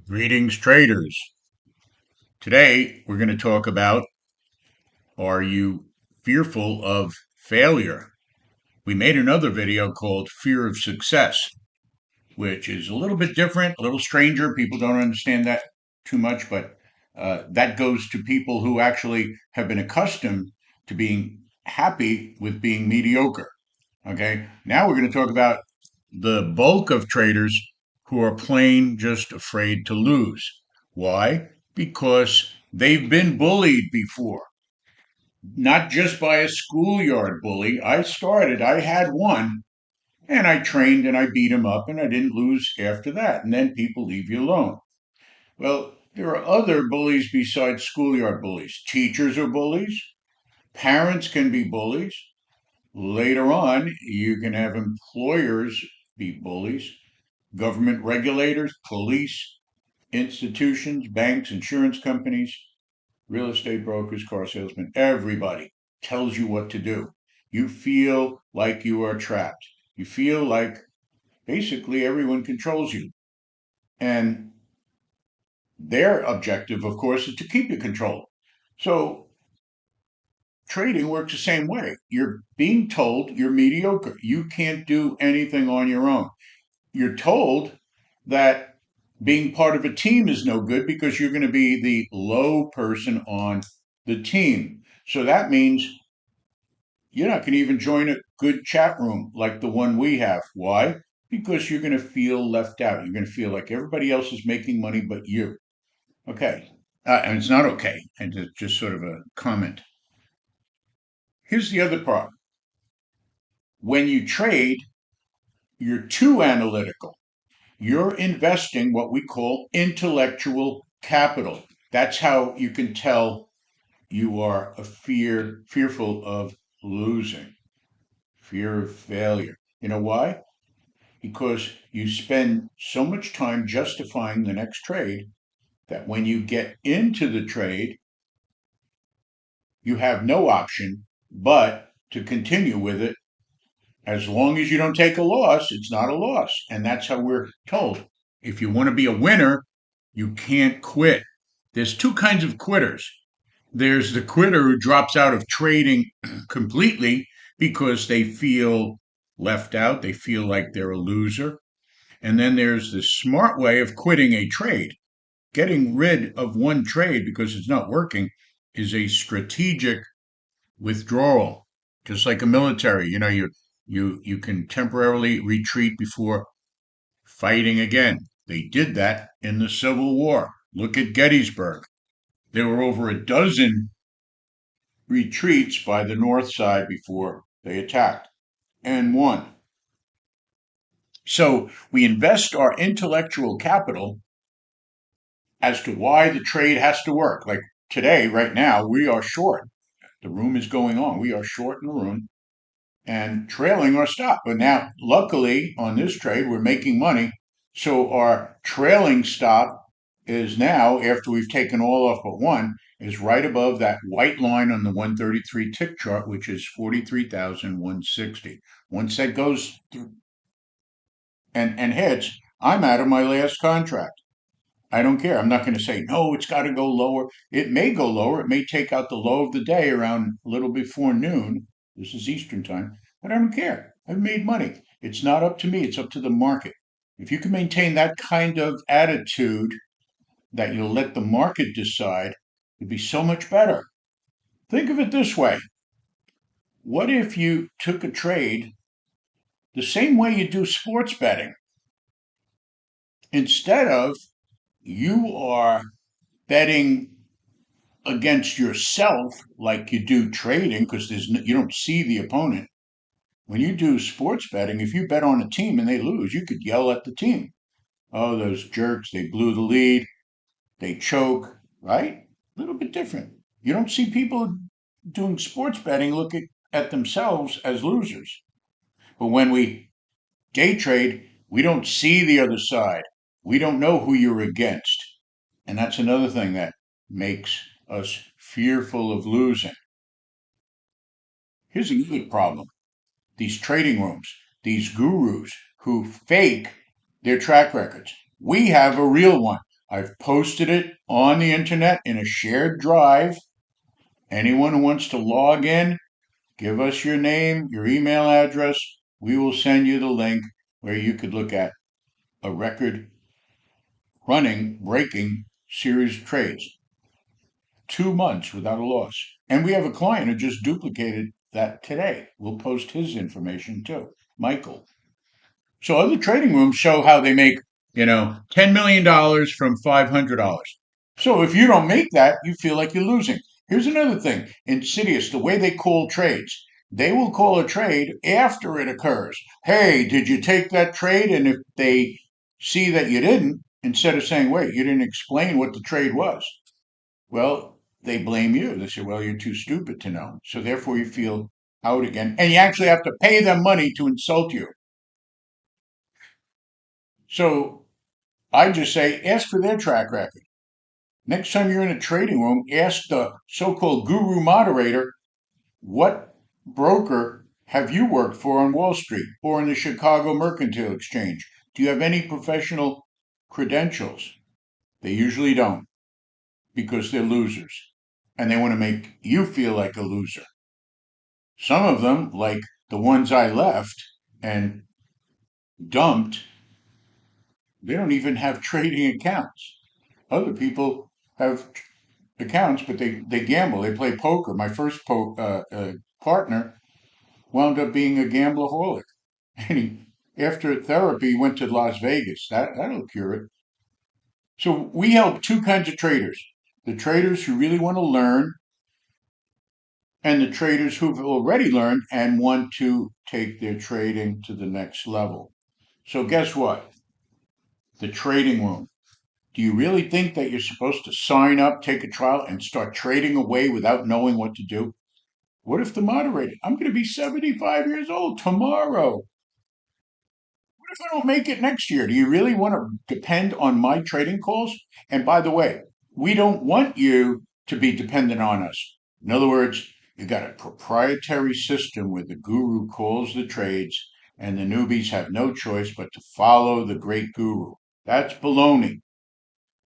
Greetings, traders. Today, we're going to talk about, are you fearful of failure? We made another video called Fear of Success, which is a little bit different, a little stranger. People don't understand that too much, but that goes to people who actually have been accustomed to being happy with being mediocre. Okay, now we're going to talk about the bulk of traders who are plain just afraid to lose. Why? Because they've been bullied before, not just by a schoolyard bully. I had one, and I trained and I beat him up, and I didn't lose after that. And then people leave you alone. Well, there are other bullies besides schoolyard bullies. Teachers are bullies, parents can be bullies. Later on, you can have employers be bullies, government regulators, police, institutions, banks, insurance companies, real estate brokers, car salesmen, everybody tells you what to do. You feel like you are trapped. You feel like basically everyone controls you. And their objective, of course, is to keep you controlled. So trading works the same way. You're being told you're mediocre. You can't do anything on your own. You're told that being part of a team is no good because you're going to be the low person on the team. So that means you're not going to even join a good chat room like the one we have. Why? Because you're going to feel left out. You're going to feel like everybody else is making money but you. Okay. And it's not okay. And it's just sort of a comment. Here's the other part. When you trade, you're too analytical. You're investing what we call intellectual capital. That's how you can tell you are fearful of losing, fear of failure. You know why? Because you spend so much time justifying the next trade that when you get into the trade, you have no option but to continue with it. As long as you don't take a loss, it's not a loss. And that's how we're told. If you want to be a winner, you can't quit. There's two kinds of quitters. There's the quitter who drops out of trading completely because they feel left out, they feel like they're a loser. And then there's the smart way of quitting a trade. Getting rid of one trade because it's not working is a strategic withdrawal, just like a military. You can temporarily retreat before fighting again. They did that in the Civil War. Look at Gettysburg. There were over a dozen retreats by the North side before they attacked and won. So we invest our intellectual capital as to why the trade has to work. Like today, right now, we are short. The room is going on. We are short in the room and trailing our stop. But now, luckily, on this trade, we're making money. So our trailing stop is now, after we've taken all off but one, is right above that white line on the 133 tick chart, which is 43,160. Once that goes through and hits, I'm out of my last contract. I don't care. I'm not going to say, no, it's got to go lower. It may go lower. It may take out the low of the day around a little before noon. This is Eastern time, but I don't care. I've made money. It's not up to me. It's up to the market. If you can maintain that kind of attitude that you'll let the market decide, it'd be so much better. Think of it this way. What if you took a trade the same way you do sports betting? Instead of you are betting against yourself like you do trading because you don't see the opponent. When you do sports betting, if you bet on a team and they lose, you could yell at the team. Oh, those jerks, they blew the lead, they choke, right? A little bit different. You don't see people doing sports betting look at themselves as losers. But when we day trade, we don't see the other side. We don't know who you're against. And that's another thing that makes us fearful of losing. Here's another problem. These trading rooms, these gurus who fake their track records. We have a real one. I've posted it on the internet in a shared drive. Anyone who wants to log in, give us your name, your email address. We will send you the link where you could look at a record running, breaking series of trades. 2 months without a loss. And we have a client who just duplicated that today. We'll post his information too, Michael. So other trading rooms show how they make, $10 million from $500. So if you don't make that, you feel like you're losing. Here's another thing insidious, the way they call trades. They will call a trade after it occurs. Hey, did you take that trade? And if they see that you didn't, instead of saying, wait, you didn't explain what the trade was, well, they blame you. They say, well, you're too stupid to know. So therefore, you feel out again. And you actually have to pay them money to insult you. So I just say, ask for their track record. Next time you're in a trading room, ask the so called guru moderator, what broker have you worked for on Wall Street or in the Chicago Mercantile Exchange? Do you have any professional credentials? They usually don't because they're losers and they want to make you feel like a loser. Some of them, like the ones I left and dumped, they don't even have trading accounts. Other people have accounts, but they gamble. They play poker. My first partner wound up being a gambleraholic. And after therapy, went to Las Vegas. That'll cure it. So we help two kinds of traders: the traders who really want to learn, and the traders who've already learned and want to take their trading to the next level. So guess what? The trading room. Do you really think that you're supposed to sign up, take a trial, and start trading away without knowing what to do? What if the moderator, I'm going to be 75 years old tomorrow. What if I don't make it next year? Do you really want to depend on my trading calls? And by the way, we don't want you to be dependent on us. In other words, you got a proprietary system where the guru calls the trades and the newbies have no choice but to follow the great guru. That's baloney.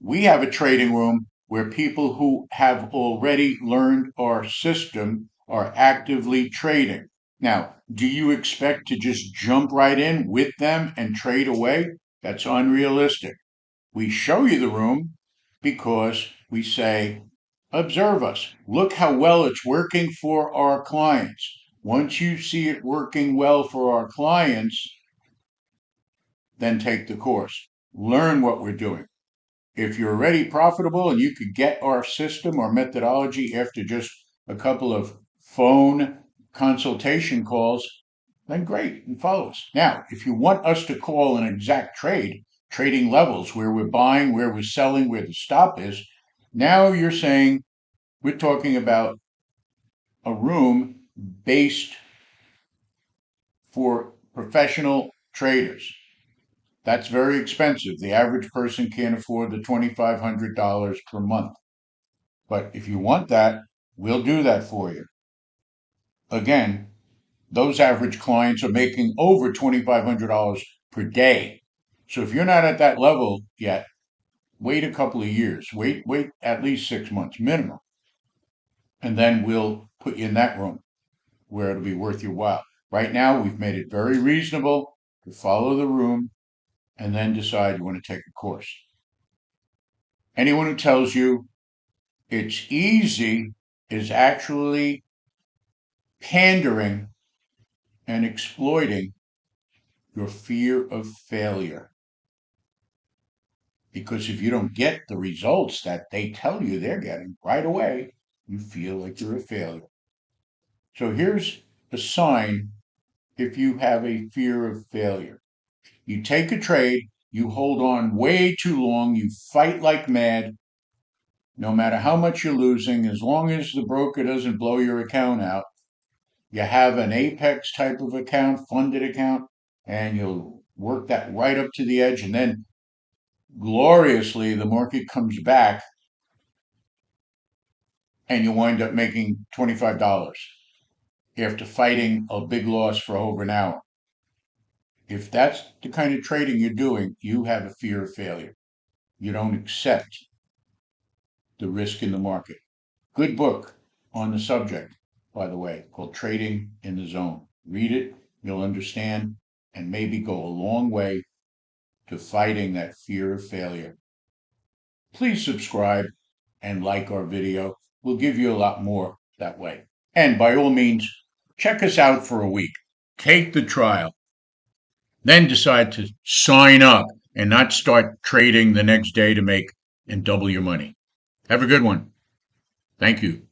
We have a trading room where people who have already learned our system are actively trading. Now, do you expect to just jump right in with them and trade away? That's unrealistic. We show you the room because we say, observe us. Look how well it's working for our clients. Once you see it working well for our clients, then take the course. Learn what we're doing. If you're already profitable and you could get our system or methodology after just a couple of phone consultation calls, then great, and follow us. Now, if you want us to call an exact trade, trading levels, where we're buying, where we're selling, where the stop is, now you're saying we're talking about a room based for professional traders. That's very expensive. The average person can't afford the $2,500 per month. But if you want that, we'll do that for you. Again, those average clients are making over $2,500 per day. So if you're not at that level yet, wait a couple of years. Wait at least 6 months minimum. And then we'll put you in that room where it'll be worth your while. Right now, we've made it very reasonable to follow the room and then decide you want to take a course. Anyone who tells you it's easy is actually pandering and exploiting your fear of failure. Because if you don't get the results that they tell you they're getting right away, you feel like you're a failure. So here's a sign if you have a fear of failure. You take a trade, you hold on way too long, you fight like mad, no matter how much you're losing, as long as the broker doesn't blow your account out. You have an Apex type of account, funded account, and you'll work that right up to the edge. And then gloriously, the market comes back and you wind up making $25 after fighting a big loss for over an hour. If that's the kind of trading you're doing, you have a fear of failure. you don't accept the risk in the market. Good book on the subject, by the way, called Trading in the Zone. Read it, you'll understand, and maybe go a long way to fighting that fear of failure. Please subscribe and like our video. We'll give you a lot more that way. And by all means, check us out for a week. Take the trial. Then decide to sign up and not start trading the next day to make and double your money. Have a good one. Thank you.